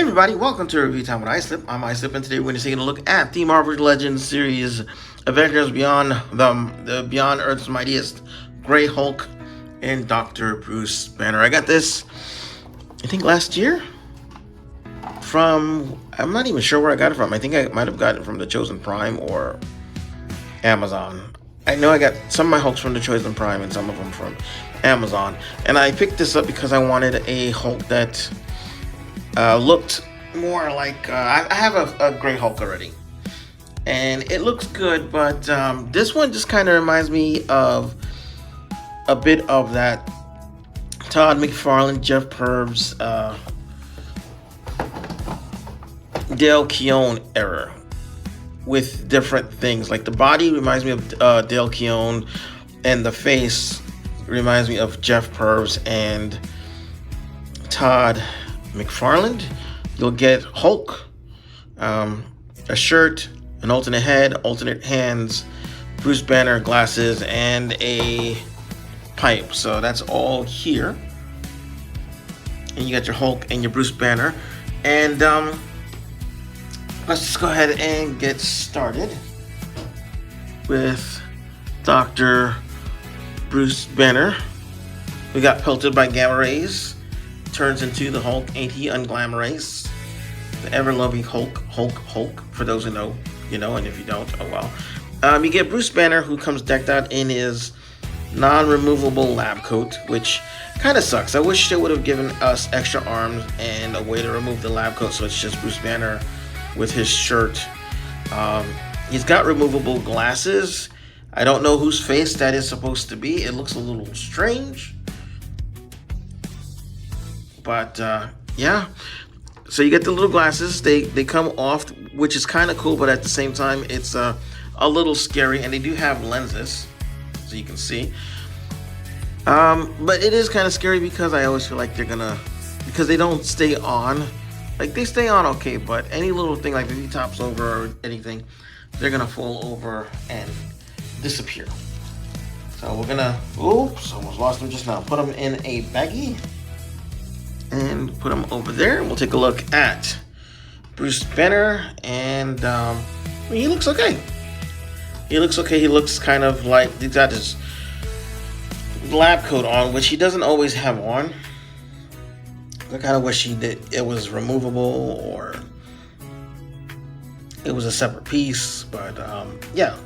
everybody, welcome to Review Time with Islip. I'm Islip, and today we're going to take a look at the Marvel Legends series Avengers Beyond the Beyond Earth's Mightiest, Grey Hulk, and Dr. Bruce Banner. I got this, I think last year from, I'm not even sure where I got it from. I think I might have gotten it from the Chosen Prime or Amazon. I know I got some of my Hulks from the Chosen Prime and some of them from Amazon. And I picked this up because I wanted a Hulk that looked more like I have a Grey Hulk already, and it looks good, but this one just kind of reminds me of a bit of that Todd McFarlane, Jeff Purves, Dale Keown era, with different things. Like the body reminds me of Dale Keown, and the face reminds me of Jeff Purves and Todd McFarlane. You'll get Hulk, a shirt, an alternate head, alternate hands, Bruce Banner glasses, and a pipe. So that's all here. And you got your Hulk and your Bruce Banner. And let's just go ahead and get started with Dr. Bruce Banner. We got pelted by gamma rays, turns into the Hulk, ain't he unglamorous? The ever-loving Hulk, for those who know, you know, and if you don't, oh well. You get Bruce Banner, who comes decked out in his non-removable lab coat, which kind of sucks. I wish they would have given us extra arms and a way to remove the lab coat, so it's just Bruce Banner with his shirt. He's got removable glasses. I don't know whose face that is supposed to be. It looks a little strange. But yeah, so you get the little glasses. They come off, which is kind of cool, but at the same time, it's a little scary. And they do have lenses, so you can see. But it is kind of scary because I always feel like because they don't stay on. Like they stay on okay, but any little thing, like if he tops over or anything, they're gonna fall over and disappear. So we're gonna, oops, almost lost them just now. Put them in a baggie and put them over there. We'll take a look at Bruce Banner, and he looks okay. He looks okay. He looks kind of like he's got his lab coat on, which he doesn't always have on. I kind of wish it was removable or it was a separate piece, but yeah,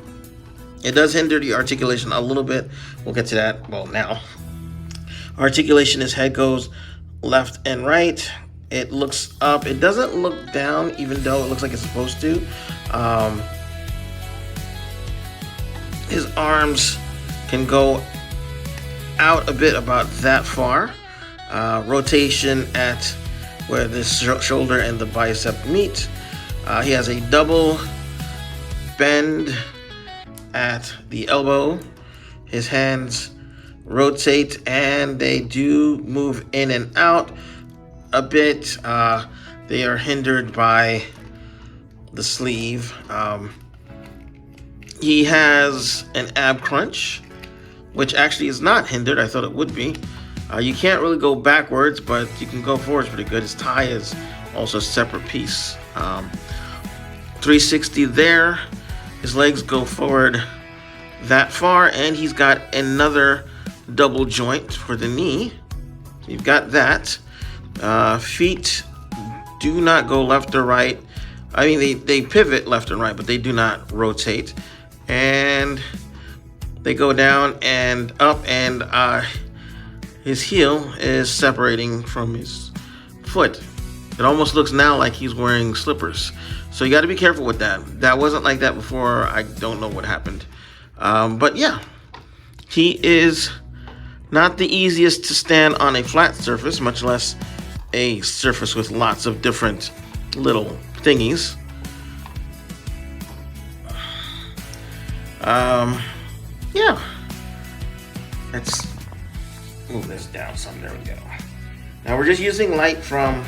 it does hinder the articulation a little bit. We'll get to that. Well, now articulation, his head goes left and right. It looks up. It doesn't look down, even though it looks like it's supposed to. His arms can go out a bit, about that far. Rotation at where the shoulder and the bicep meet. He has a double bend at the elbow. His hands rotate and they do move in and out a bit. They are hindered by the sleeve. He has an ab crunch, which actually is not hindered. I thought it would be. You can't really go backwards, but you can go forwards pretty good. His tie is also a separate piece. 360 there. His legs go forward that far, and he's got another double joint for the knee. So you've got that. Feet do not go left or right. I mean, they pivot left and right, but they do not rotate. And they go down and up, and his heel is separating from his foot. It almost looks now like he's wearing slippers. So you got to be careful with that. That wasn't like that before. I don't know what happened. But yeah, he is not the easiest to stand on a flat surface, much less a surface with lots of different little thingies. Yeah. Let's move this down some. There we go. Now we're just using light from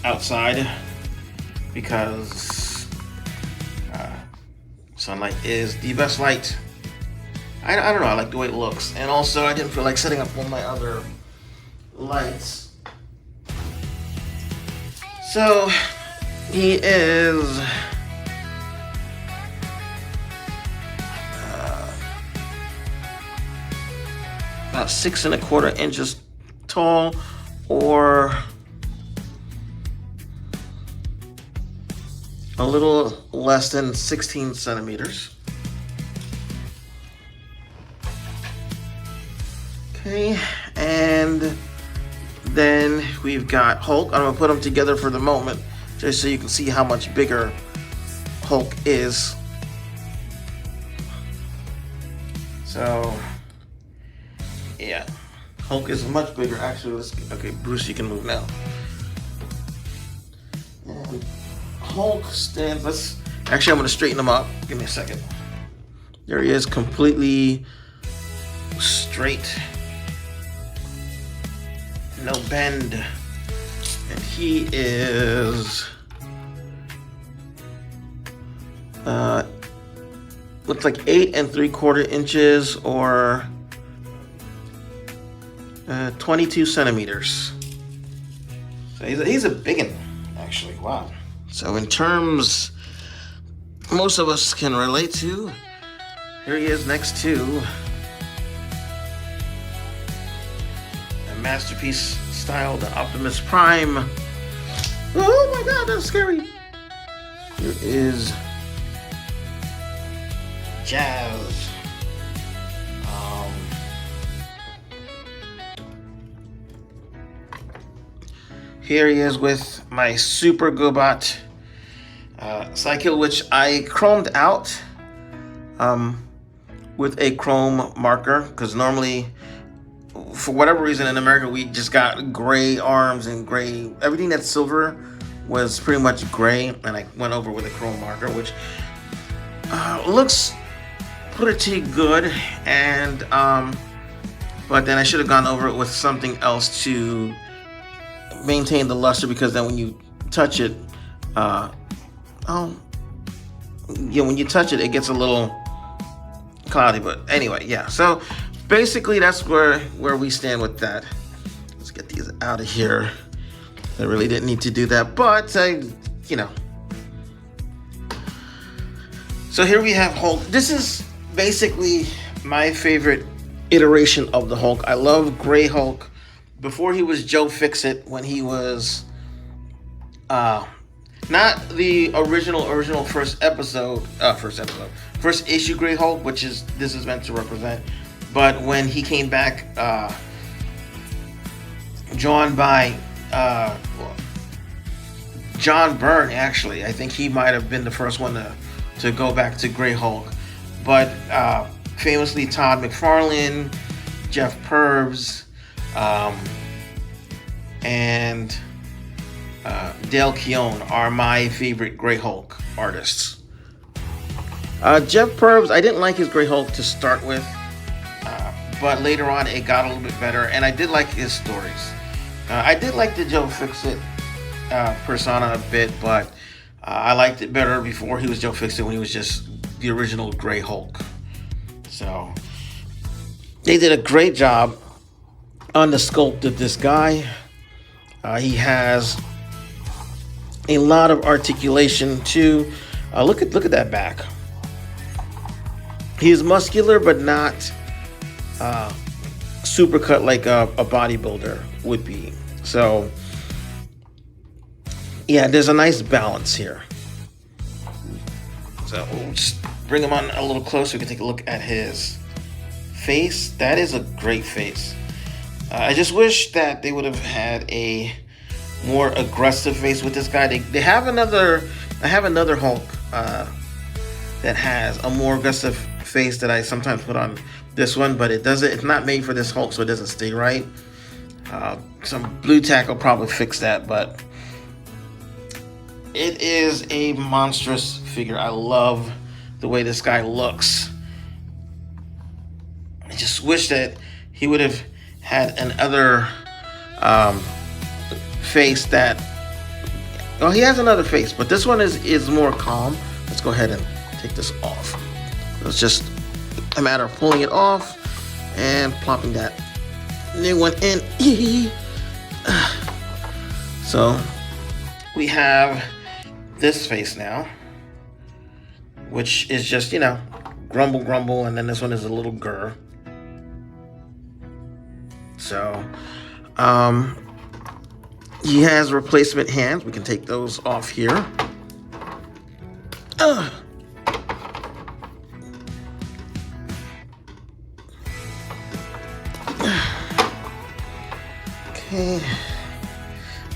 outside because sunlight is the best light. I don't know, I like the way it looks. And also I didn't feel like setting up all my other lights So he is about 6¼ inches tall, or a little less than 16 centimeters. Okay, and then we've got Hulk. I'm gonna put them together for the moment, just so you can see how much bigger Hulk is. So, yeah, Hulk is much bigger. Actually, okay, Bruce, you can move now. And Hulk stands, actually, I'm gonna straighten him up. Give me a second. There he is, completely straight. No bend. And he is looks like 8¾ inches, or 22 centimeters. So he's a big one, actually. Wow. So in terms most of us can relate to, here he is next to a Masterpiece style, the Optimus Prime. Oh my God, that's scary. Here is Jazz. Here he is with my Super Gobot cycle, which I chromed out with a chrome marker, because normally, for whatever reason, in America we just got gray arms and gray, everything that's silver was pretty much gray, and I went over with a chrome marker, which looks pretty good. And but then I should have gone over it with something else to maintain the luster, because then when you touch it, when you touch it, it gets a little cloudy. But anyway, yeah, so basically that's where we stand with that. Let's get these out of here. I really didn't need to do that, but so here we have Hulk. This is basically my favorite iteration of the Hulk. I love Gray Hulk. Before he was Joe Fixit, when he was not the original first issue Gray Hulk, which is this is meant to represent, but when he came back, drawn by John Byrne. Actually, I think he might have been the first one to go back to Gray Hulk, but famously Todd McFarlane, Jeff Purves, and Dale Keown are my favorite Gray Hulk artists. Jeff Purves, I didn't like his Gray Hulk to start with, but later on it got a little bit better, and I did like his stories. I did like the Joe Fixit persona a bit, but I liked it better before he was Joe Fixit, when he was just the original Gray Hulk. So they did a great job on the sculpt of this guy. He has a lot of articulation too. Look at that back. He is muscular, but not super cut like a bodybuilder would be. So yeah, there's a nice balance here. So we'll just bring him on a little closer. We can take a look at his face. That is a great face. I just wish that they would have had a more aggressive face with this guy. They have another. I have another Hulk that has a more aggressive face that I sometimes put on this one, but it doesn't. It's not made for this Hulk, so it doesn't stay right. Some blue tack will probably fix that, but it is a monstrous figure. I love the way this guy looks. I just wish that he would have had another face that. Oh, he has another face, but this one is more calm. Let's go ahead and take this off. It's just a matter of pulling it off and plopping that new one in. So we have this face now, which is just, you know, grumble, grumble, and then this one is a little grr. So, he has replacement hands. We can take those off here. Okay.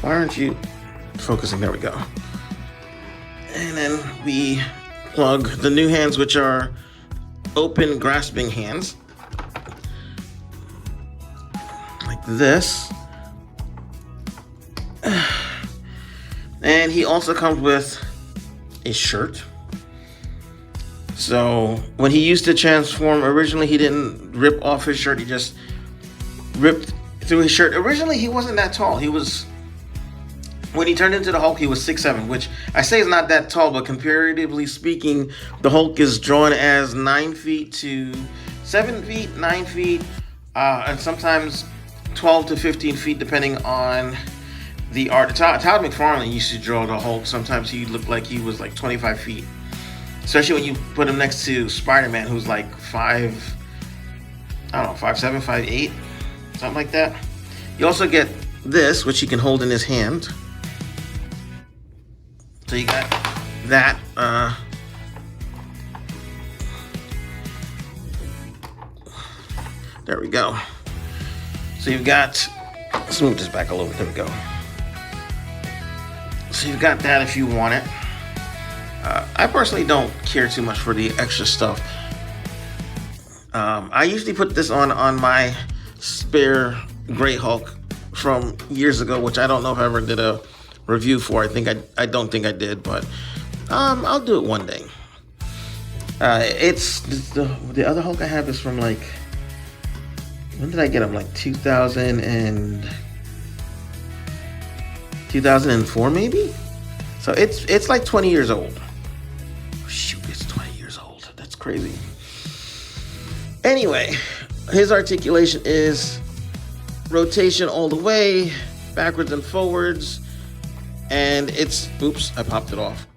Why aren't you focusing? There we go. And then we plug the new hands, which are open grasping hands. Like this. And he also comes with a shirt. So when he used to transform, originally he didn't rip off his shirt, he just ripped through his shirt. Originally he wasn't that tall. When he turned into the Hulk, he was 6'7", which I say is not that tall, but comparatively speaking, the Hulk is drawn as 9 feet to 7 feet, 9 feet, and sometimes 12 to 15 feet, depending on the art. Todd McFarlane used to draw the Hulk. Sometimes he looked like he was like 25 feet. Especially when you put him next to Spider-Man, who's like 5'7", 5'8", something like that. You also get this, which he can hold in his hand. So you got that. There we go. So you've got, let's move this back a little bit. There we go. So you've got that if you want it. I personally don't care too much for the extra stuff. I usually put this on my spare Gray Hulk from years ago, which I don't know if I ever did a review for. I don't think I did, but I'll do it one day. It's the other Hulk I have is from like, when did I get him? Like 2004 maybe? So it's like 20 years old. Shoot, it's 20 years old. That's crazy. Anyway, his articulation is rotation all the way, backwards and forwards, and it's, oops, I popped it off.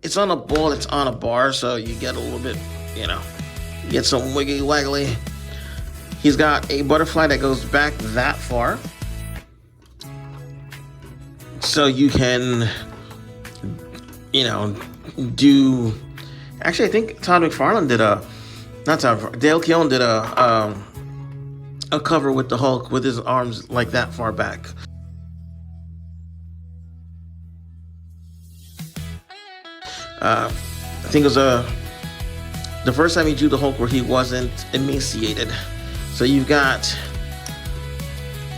It's on a ball, it's on a bar, so you get a little bit, you get some wiggly waggly. He's got a butterfly that goes back that far, so you can, do. Actually, I think Dale Keown did a cover with the Hulk with his arms like that far back. I think it was the first time he drew the Hulk where he wasn't emaciated. So you've got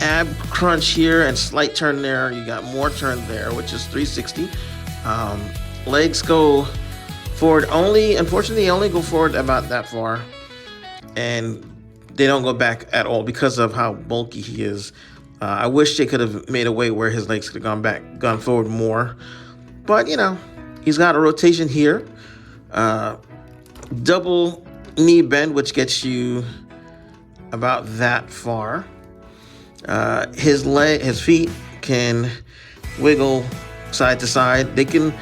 ab crunch here and slight turn there. You got more turn there, which is 360. Legs go forward only. Unfortunately, they only go forward about that far, and they don't go back at all because of how bulky he is. I wish they could have made a way where his legs could have gone forward more. But he's got a rotation here, double knee bend, which gets you about that far. His feet can wiggle side to side. They can't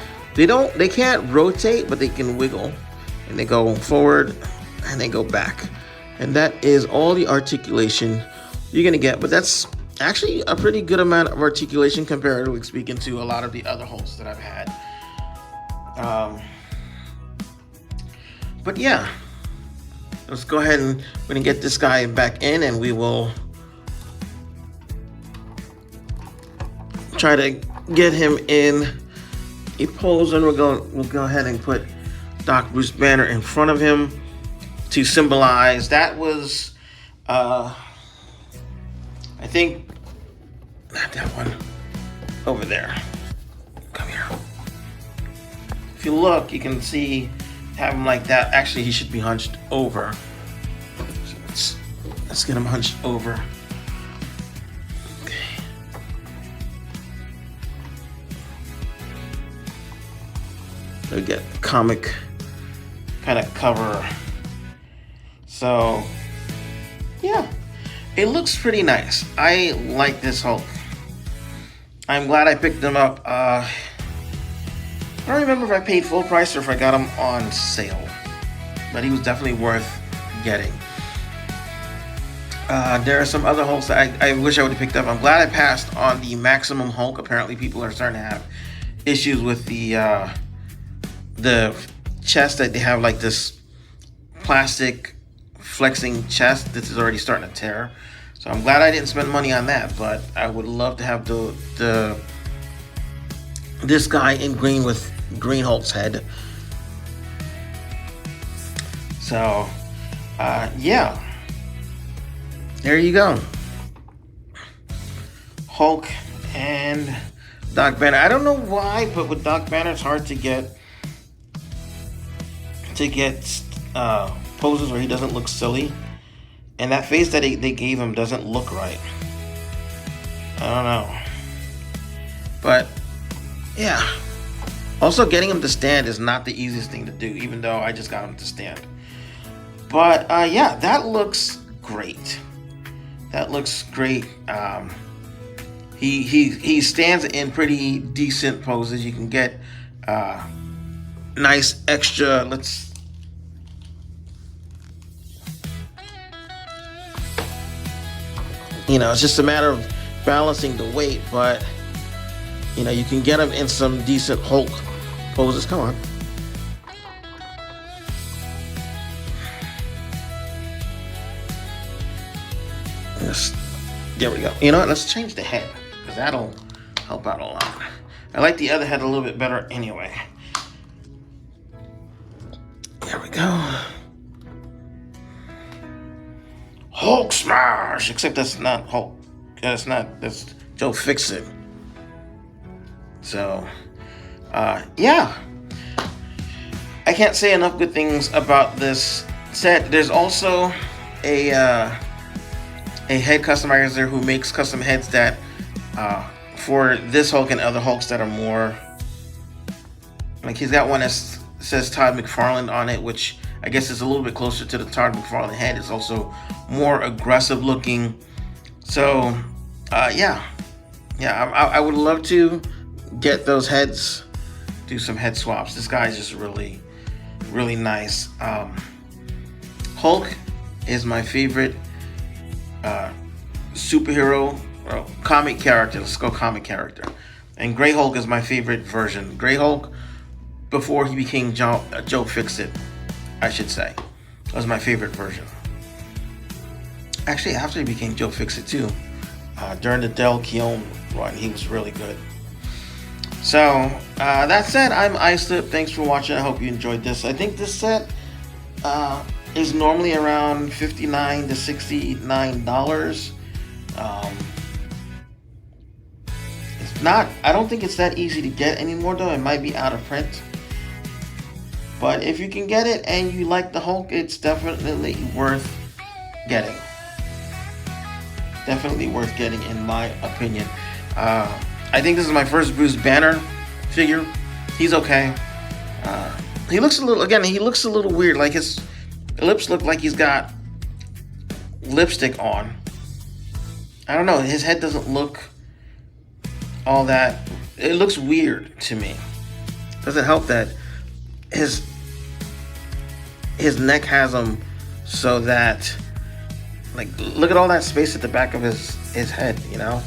rotate, but they can wiggle, and they go forward and they go back. And that is all the articulation you're gonna get, but that's actually a pretty good amount of articulation comparatively speaking to a lot of the other Hulks that I've had. But yeah, let's go ahead and we're gonna get this guy back in, and we will try to get him in a pose, and we'll go ahead and put Doc Bruce Banner in front of him to symbolize. That was I think not that one over there. Come here. If you look, you can see have him like that. Actually, he should be hunched over. So let's get him hunched over. Okay. So get comic kind of cover. So yeah, it looks pretty nice. I like this Hulk. I'm glad I picked him up. I don't remember if I paid full price or if I got him on sale, but he was definitely worth getting. There are some other Hulks that I wish I would have picked up. I'm glad I passed on the Maximum Hulk. Apparently, people are starting to have issues with the chest, that they have like this plastic flexing chest. This is already starting to tear. So I'm glad I didn't spend money on that. But I would love to have this guy in green with Green Hulk's head. So yeah. There you go. Hulk and Doc Banner. I don't know why, but with Doc Banner, it's hard to get poses where he doesn't look silly, and that face that they gave him doesn't look right. I don't know, but yeah. Also, getting him to stand is not the easiest thing to do, even though I just got him to stand. But yeah, that looks great. That looks great. He stands in pretty decent poses. You can get nice extra. It's just a matter of balancing the weight, but you can get him in some decent Hulk poses. Come on. There we go. You know what? Let's change the head, because that'll help out a lot. I like the other head a little bit better anyway. There we go. Hulk smash! Except that's not Hulk. That's Joe Fixit. So, yeah. I can't say enough good things about this set. There's also a head customizer who makes custom heads that for this Hulk and other Hulks that are more like, he's got one that says Todd McFarlane on it, which I guess is a little bit closer to the Todd McFarlane head. It's also more aggressive looking. So yeah, I would love to get those heads, do some head swaps. This guy's just really nice. Hulk is my favorite superhero or comic character. Let's go comic character. And Grey Hulk is my favorite version. Grey Hulk, before he became Joe Fixit, I should say, was my favorite version. Actually, after he became Joe Fixit too, during the Del Keown run, he was really good. So that said, I'm Islip. Thanks for watching. I hope you enjoyed this. I think this set is normally around $59 to $69. It's not. I don't think it's that easy to get anymore, though. It might be out of print. But if you can get it and you like the Hulk, it's definitely worth getting. Definitely worth getting, in my opinion. I think this is my first Bruce Banner figure. He's okay. He looks a little weird. Like his lips look like he's got lipstick on. I don't know. His head doesn't look all that. It looks weird to me. Doesn't help that his neck has him so that, like, look at all that space at the back of his head, you know?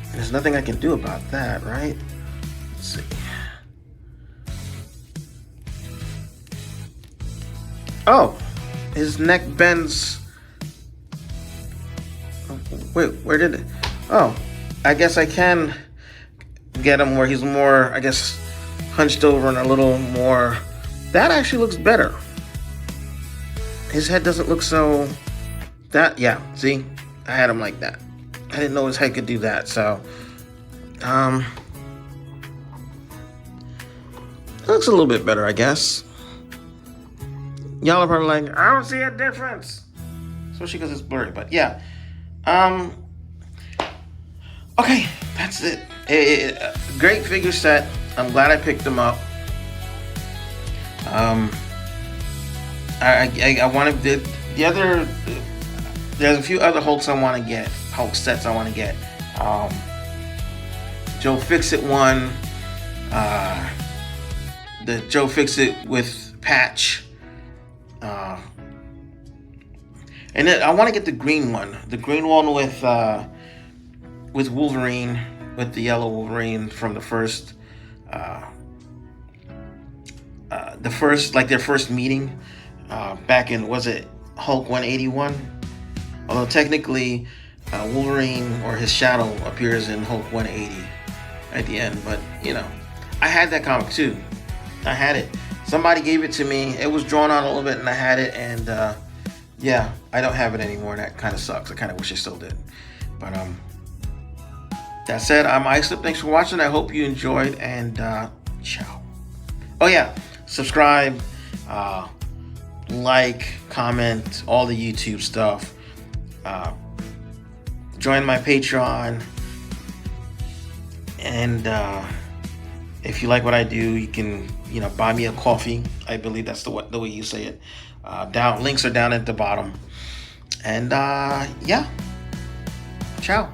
And there's nothing I can do about that, right? Let's see. Oh, his neck bends. Wait, where did it? Oh, I guess I can get him where he's more, I guess, hunched over and a little more. That actually looks better. His head doesn't look so. Yeah, see? I had him like that. I didn't know his head could do that, so. It looks a little bit better, I guess. Y'all are probably like, I don't see a difference. Especially because it's blurry, but yeah. Okay, that's it. Great figure set. I'm glad I picked them up. I want to the other. There's a few other Hulks I want to get. Hulk sets I want to get. Joe Fixit one. the Joe Fixit with patch. And then I want to get the green one with Wolverine, with the yellow Wolverine from the first their first meeting back in, was it Hulk 181? Although technically Wolverine or his shadow appears in Hulk 180 at the end, but I had that comic too. I had it. Somebody gave it to me. It was drawn out a little bit, and I had it. And yeah, I don't have it anymore. That kind of sucks. I kind of wish I still did. But that said, I'm Islip. Thanks for watching. I hope you enjoyed, and ciao. Oh yeah, subscribe, like, comment, all the YouTube stuff. Join my Patreon, and if you like what I do, you can buy me a coffee. I believe that's the way you say it. Links are down at the bottom. And yeah, ciao.